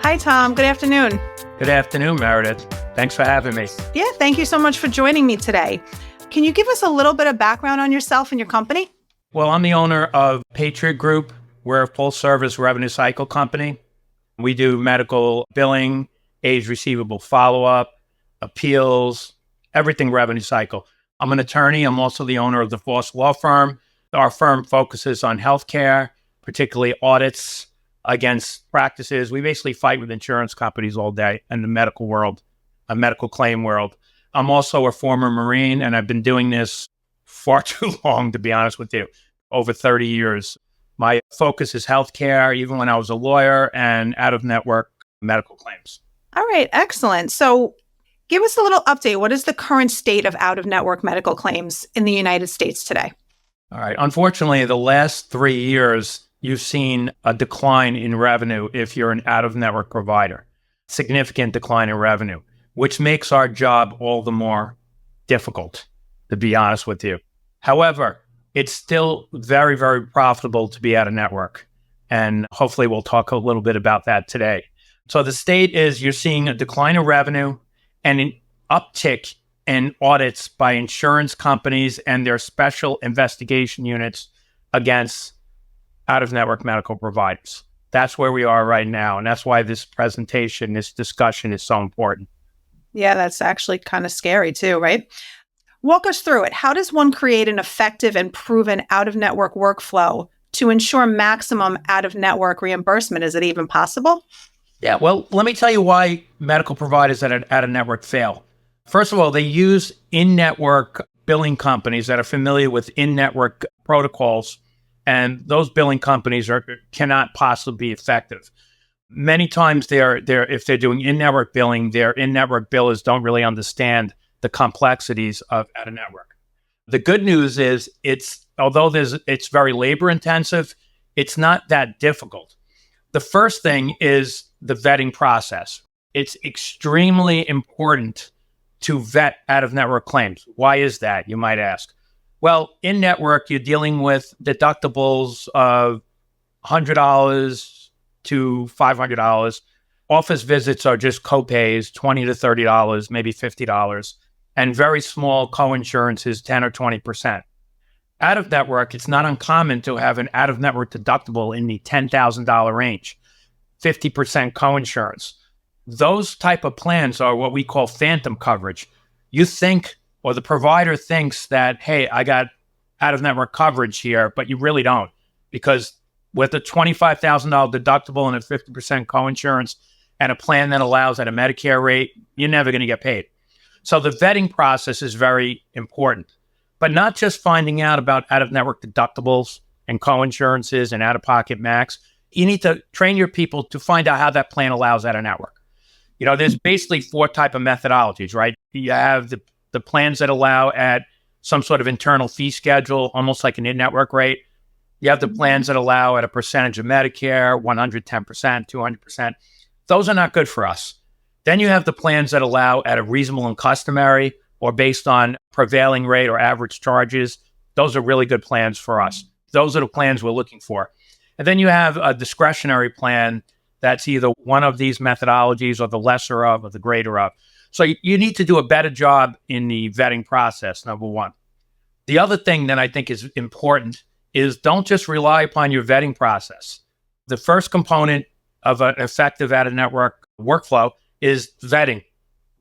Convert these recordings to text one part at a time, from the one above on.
Hi, Tom. Good afternoon. Good afternoon, Meredith. Thanks for having me. Yeah, thank you so much for joining me today. Can you give us a little bit of background on yourself and your company? Well, I'm the owner of Patriot Group. We're a full-service revenue cycle company. We do medical billing, age receivable follow-up, appeals, everything revenue cycle. I'm an attorney. I'm also the owner of the Voss Law Firm. Our firm focuses on healthcare, particularly audits against practices. We basically fight with insurance companies all day in the medical world, a medical claim world. I'm also a former Marine, and I've been doing this far too long, to be honest with you, over 30 years. My focus is healthcare, even when I was a lawyer, and out-of-network medical claims. All right, excellent. So give us a little update. What is the current state of out-of-network medical claims in the United States today? All right. Unfortunately, the last 3 years, you've seen a decline in revenue if you're an out-of-network provider. Significant decline in revenue, which makes our job all the more difficult, to be honest with you. However, it's still very, very profitable to be out-of-network. And hopefully we'll talk a little bit about that today. So the state is you're seeing a decline in revenue and an uptick in audits by insurance companies and their special investigation units against out-of-network medical providers. That's where we are right now. And that's why this presentation, this discussion is so important. Yeah, that's actually kind of scary too, right? Walk us through it. How does one create an effective and proven out-of-network workflow to ensure maximum out-of-network reimbursement? Is it even possible? Yeah, well, let me tell you why medical providers that are out-of-network fail. First of all, they use in-network billing companies that are familiar with in-network protocols, and those billing companies cannot possibly be effective. Many times, if they're doing in-network billing, their in-network billers don't really understand the complexities of out-of-network. The good news is, although it's very labor-intensive, it's not that difficult. The first thing is the vetting process. It's extremely important to vet out-of-network claims. Why is that, you might ask? Well, in-network, you're dealing with deductibles of $100 to $500. Office visits are just copays, $20 to $30, maybe $50, and very small co-insurance is 10 or 20%. Out-of-network, it's not uncommon to have an out-of-network deductible in the $10,000 range, 50% co-insurance. Those type of plans are what we call phantom coverage. You think, or the provider thinks that, hey, I got out-of-network coverage here, but you really don't. Because with a $25,000 deductible and a 50% co-insurance and a plan that allows at a Medicare rate, you're never going to get paid. So the vetting process is very important. But not just finding out about out-of-network deductibles and co-insurances and out-of-pocket max. You need to train your people to find out how that plan allows out-of-network. You know, there's basically 4 types of methodologies, right? You have the plans that allow at some sort of internal fee schedule, almost like an in-network rate. You have the plans that allow at a percentage of Medicare, 110%, 200%. Those are not good for us. Then you have the plans that allow at a reasonable and customary or based on prevailing rate or average charges. Those are really good plans for us. Those are the plans we're looking for. And then you have a discretionary plan that's either one of these methodologies or the lesser of or the greater of. So you need to do a better job in the vetting process, number one. The other thing that I think is important is don't just rely upon your vetting process. The first component of an effective out-of-network workflow is vetting,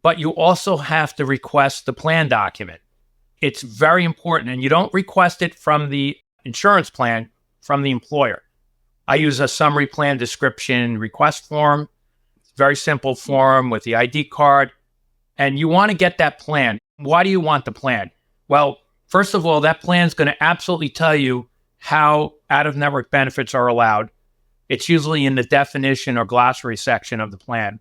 but you also have to request the plan document. It's very important, and you don't request it from the insurance plan, from the employer. I use a summary plan description request form, very simple form with the ID card, and you want to get that plan. Why do you want the plan? Well, first of all, that plan is going to absolutely tell you how out-of-network benefits are allowed. It's usually in the definition or glossary section of the plan.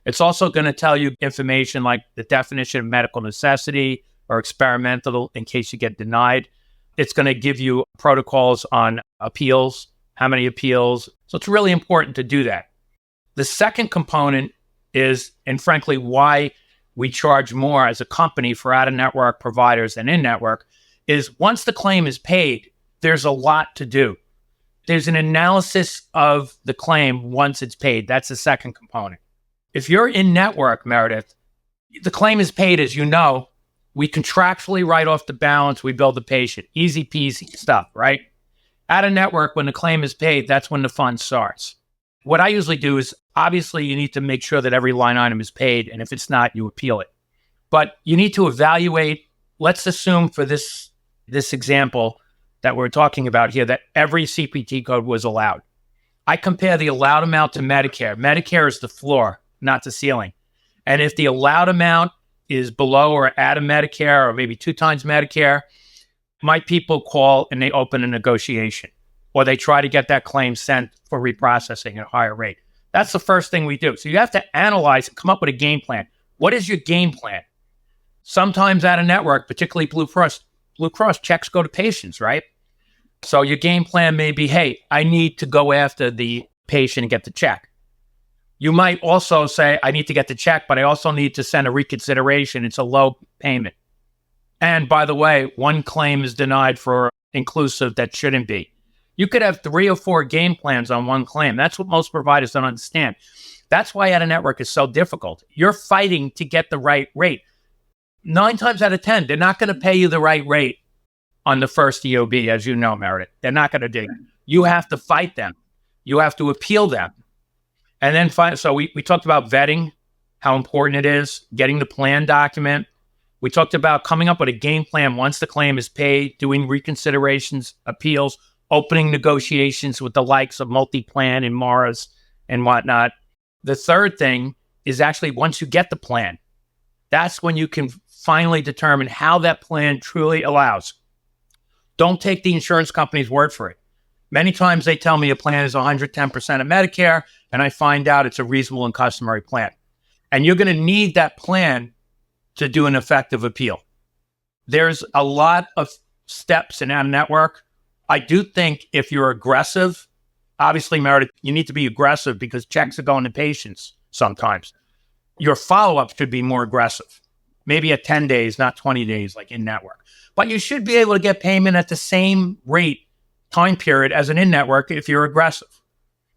It's also going to tell you information like the definition of medical necessity or experimental in case you get denied. It's going to give you protocols on appeals, how many appeals. So it's really important to do that. The second component is, and frankly, why we charge more as a company for out-of-network providers than in-network, is once the claim is paid, there's a lot to do. There's an analysis of the claim once it's paid. That's the second component. If you're in network, Meredith, the claim is paid, as you know. We contractually write off the balance. We bill the patient. Easy peasy stuff, right? Out of network, when the claim is paid, that's when the fund starts. What I usually do is, obviously, you need to make sure that every line item is paid. And if it's not, you appeal it. But you need to evaluate. Let's assume for this example that we're talking about here, that every CPT code was allowed. I compare the allowed amount to Medicare. Medicare is the floor, not the ceiling. And if the allowed amount is below or at a Medicare or maybe 2 times Medicare, my people call and they open a negotiation, or they try to get that claim sent for reprocessing at a higher rate. That's the first thing we do. So you have to analyze and come up with a game plan. What is your game plan? Sometimes out of network, particularly Blue Cross checks go to patients, right? So your game plan may be, hey, I need to go after the patient and get the check. You might also say, I need to get the check, but I also need to send a reconsideration. It's a low payment. And by the way, one claim is denied for inclusive that shouldn't be. You could have 3 or 4 game plans on one claim. That's what most providers don't understand. That's why out-of-network is so difficult. You're fighting to get the right rate. 9 times out of 10, they're not going to pay you the right rate on the first EOB, as you know, Meredith. They're not going to dig. You have to fight them. You have to appeal them. And then, so we talked about vetting, how important it is, getting the plan document. We talked about coming up with a game plan once the claim is paid, doing reconsiderations, appeals, opening negotiations with the likes of MultiPlan and Mars and whatnot. The third thing is actually once you get the plan, that's when you can finally determine how that plan truly allows. Don't take the insurance company's word for it. Many times they tell me a plan is 110% of Medicare, and I find out it's a reasonable and customary plan. And you're going to need that plan to do an effective appeal. There's a lot of steps in out-of-network. I do think if you're aggressive, obviously, Meredith, you need to be aggressive because checks are going to patients sometimes. Your follow-up should be more aggressive. Maybe at 10 days, not 20 days like in-network. But you should be able to get payment at the same rate time period as an in-network if you're aggressive.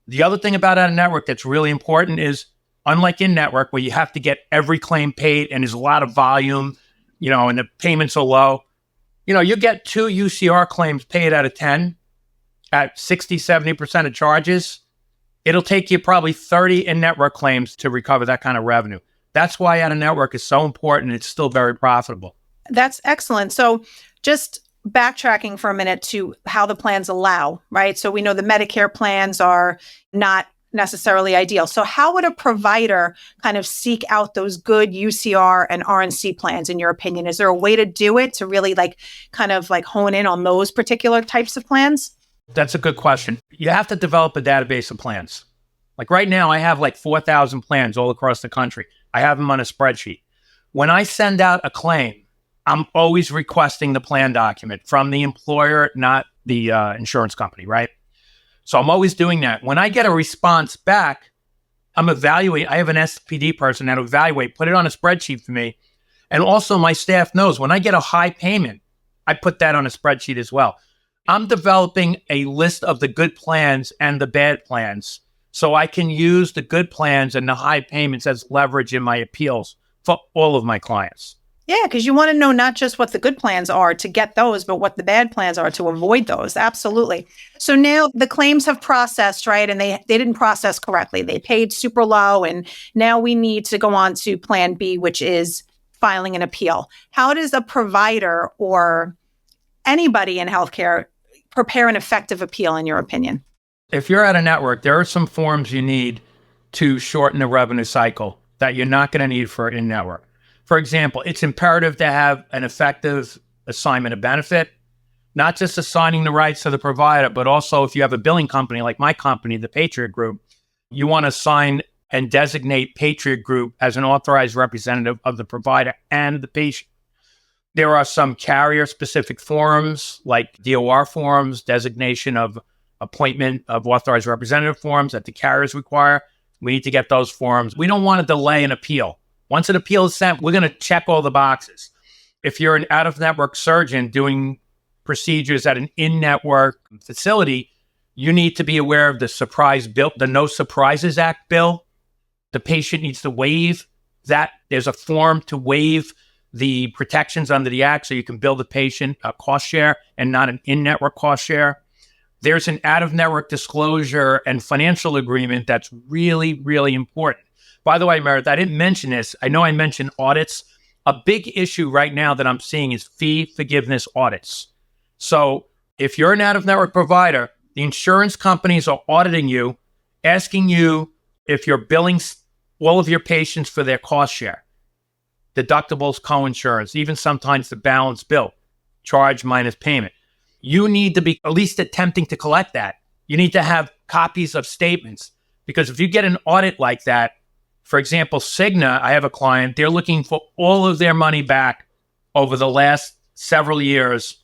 The other thing about out-of-network that's really important is, unlike in-network where you have to get every claim paid and there's a lot of volume, and the payments are low, you get 2 UCR claims paid out of 10 at 60, 70% of charges. It'll take you probably 30 in-network claims to recover that kind of revenue. That's why out-of-network is so important. It's still very profitable. That's excellent. So just backtracking for a minute to how the plans allow, right? So we know the Medicare plans are not necessarily ideal. So how would a provider kind of seek out those good UCR and RNC plans, in your opinion? Is there a way to do it to really kind of hone in on those particular types of plans? That's a good question. You have to develop a database of plans. Like right now, I have 4,000 plans all across the country. I have them on a spreadsheet. When I send out a claim, I'm always requesting the plan document from the employer, not the insurance company, right? So I'm always doing that. When I get a response back, I'm evaluating. I have an SPD person that'll evaluate, put it on a spreadsheet for me. And also my staff knows when I get a high payment, I put that on a spreadsheet as well. I'm developing a list of the good plans and the bad plans so I can use the good plans and the high payments as leverage in my appeals for all of my clients. Yeah, because you want to know not just what the good plans are to get those, but what the bad plans are to avoid those. Absolutely. So now the claims have processed, right? And they didn't process correctly. They paid super low. And now we need to go on to plan B, which is filing an appeal. How does a provider or anybody in healthcare prepare an effective appeal, in your opinion? If you're at a network, there are some forms you need to shorten the revenue cycle that you're not going to need for in-network. For example, it's imperative to have an effective assignment of benefit, not just assigning the rights to the provider, but also if you have a billing company like my company, the Patriot Group, you want to assign and designate Patriot Group as an authorized representative of the provider and the patient. There are some carrier-specific forms like DOR forms, designation of appointment of authorized representative forms that the carriers require. We need to get those forms. We don't want to delay an appeal. Once an appeal is sent, we're going to check all the boxes. If you're an out-of-network surgeon doing procedures at an in-network facility, You need to be aware of the surprise bill, the No Surprises Act bill. The patient needs to waive that. There's a form to waive the protections under the act so you can bill the patient a cost share and not an in-network cost share. There's an out-of-network disclosure and financial agreement that's really, really important. By the way, Meredith, I didn't mention this. I know I mentioned audits. A big issue right now that I'm seeing is fee forgiveness audits. So if you're an out-of-network provider, the insurance companies are auditing you, asking you if you're billing all of your patients for their cost share, deductibles, co-insurance, even sometimes the balance bill, charge minus payment. You need to be at least attempting to collect that. You need to have copies of statements, because if you get an audit like that, for example, Cigna, I have a client, they're looking for all of their money back over the last several years,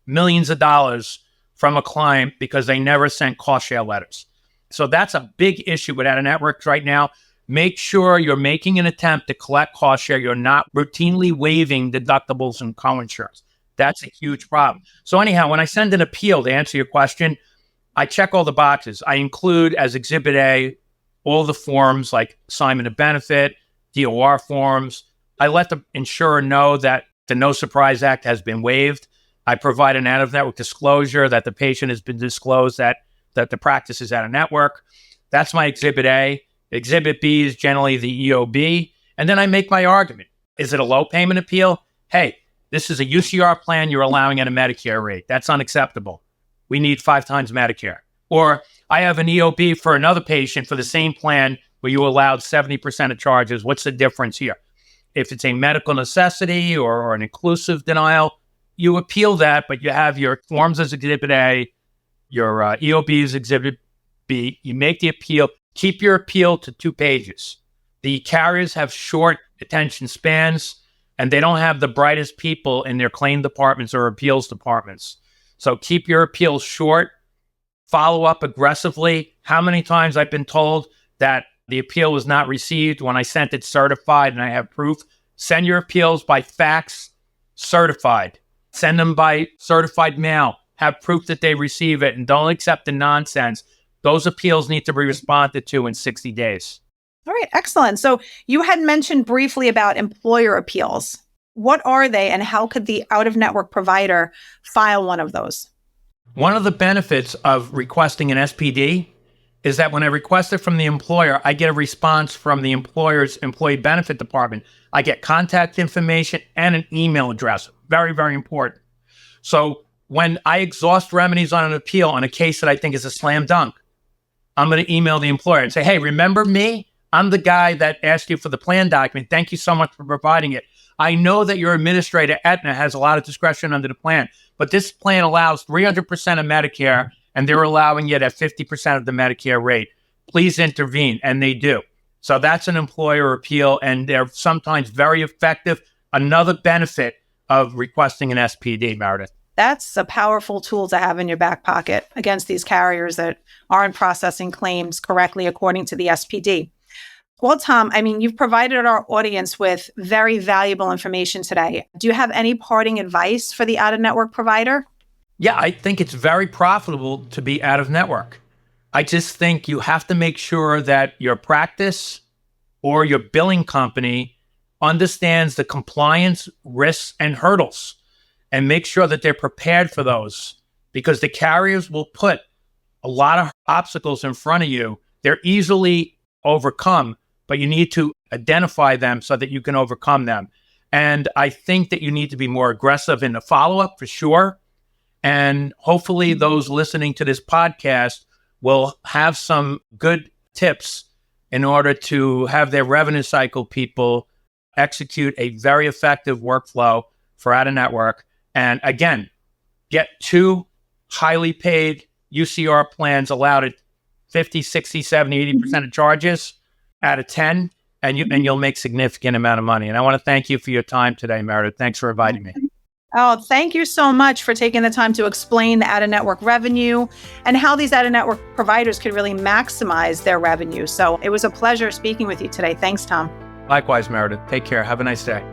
millions of dollars from a client because they never sent cost share letters. So that's a big issue with out-of-networks right now. Make sure you're making an attempt to collect cost share. You're not routinely waiving deductibles and co-insurance. That's a huge problem. So anyhow, when I send an appeal, to answer your question, I check all the boxes. I include as Exhibit A all the forms like assignment of benefit, DOR forms. I let the insurer know that the No Surprise Act has been waived. I provide an out-of-network disclosure that the patient has been disclosed that the practice is out-of-network. That's my Exhibit A. Exhibit B is generally the EOB. And then I make my argument. Is it a low payment appeal? Hey, this is a UCR plan you're allowing at a Medicare rate. That's unacceptable. We need 5 times Medicare. Or I have an EOB for another patient for the same plan where you allowed 70% of charges. What's the difference here? If it's a medical necessity or an inclusive denial, you appeal that, but you have your forms as Exhibit A, your EOB as Exhibit B. You make the appeal. Keep your appeal to 2 pages. The carriers have short attention spans, and they don't have the brightest people in their claim departments or appeals departments. So keep your appeals short. Follow up aggressively. How many times I've been told that the appeal was not received when I sent it certified and I have proof? Send your appeals by fax, certified. Send them by certified mail. Have proof that they receive it, and don't accept the nonsense. Those appeals need to be responded to in 60 days. All right, excellent. So you had mentioned briefly about employer appeals. What are they, and how could the out-of-network provider file one of those? One of the benefits of requesting an SPD is that when I request it from the employer, I get a response from the employer's employee benefit department. I get contact information and an email address. Very, very important. So when I exhaust remedies on an appeal on a case that I think is a slam dunk, I'm going to email the employer and say, hey, remember me? I'm the guy that asked you for the plan document. Thank you so much for providing it. I know that your administrator, Aetna, has a lot of discretion under the plan, but this plan allows 300% of Medicare, and they're allowing it at 50% of the Medicare rate. Please intervene, and they do. So that's an employer appeal, and they're sometimes very effective. Another benefit of requesting an SPD, Meredith. That's a powerful tool to have in your back pocket against these carriers that aren't processing claims correctly according to the SPD. Well, Tom, you've provided our audience with very valuable information today. Do you have any parting advice for the out-of-network provider? Yeah, I think it's very profitable to be out-of-network. I just think you have to make sure that your practice or your billing company understands the compliance risks and hurdles, and make sure that they're prepared for those, because the carriers will put a lot of obstacles in front of you. They're easily overcome, but you need to identify them so that you can overcome them. And I think that you need to be more aggressive in the follow-up for sure. And hopefully those listening to this podcast will have some good tips in order to have their revenue cycle people execute a very effective workflow for out-of-network. And again, get 2 highly paid UCR plans allowed at 50, 60, 70, 80% of charges out of 10, and you'll make significant amount of money. And I want to thank you for your time today, Meredith. Thanks for inviting me. Oh, thank you so much for taking the time to explain the out-of-network revenue and how these out-of-network providers could really maximize their revenue. So it was a pleasure speaking with you today. Thanks, Tom. Likewise, Meredith. Take care. Have a nice day.